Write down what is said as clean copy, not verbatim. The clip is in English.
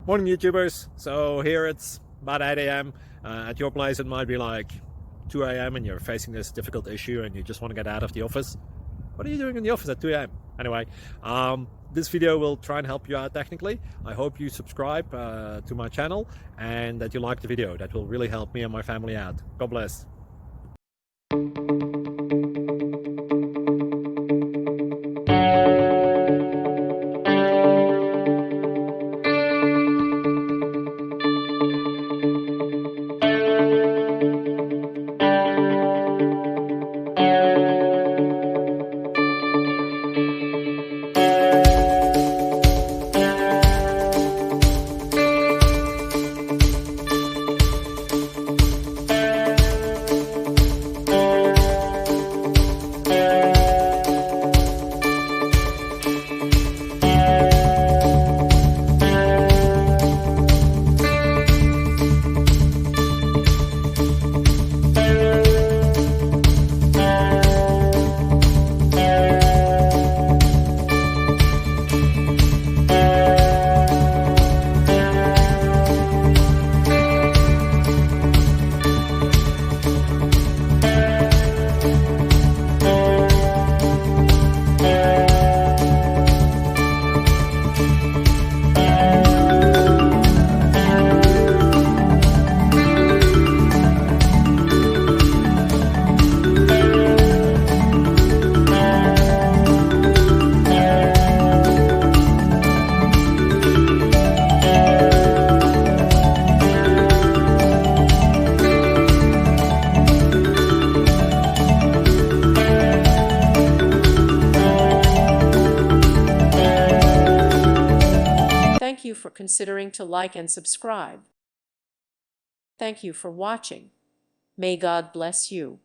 Morning YouTubers. So here it's about 8 a.m. At your place it might be like 2 a.m. and you're facing this difficult issue and you just want to get out of the office. What are you doing in the office at 2 a.m.? Anyway, this video will try and help you out technically. I hope you subscribe to my channel and that you like the video. That will really help me and my family out. God bless. Thank you for considering to like and subscribe. Thank you for watching. May God bless you.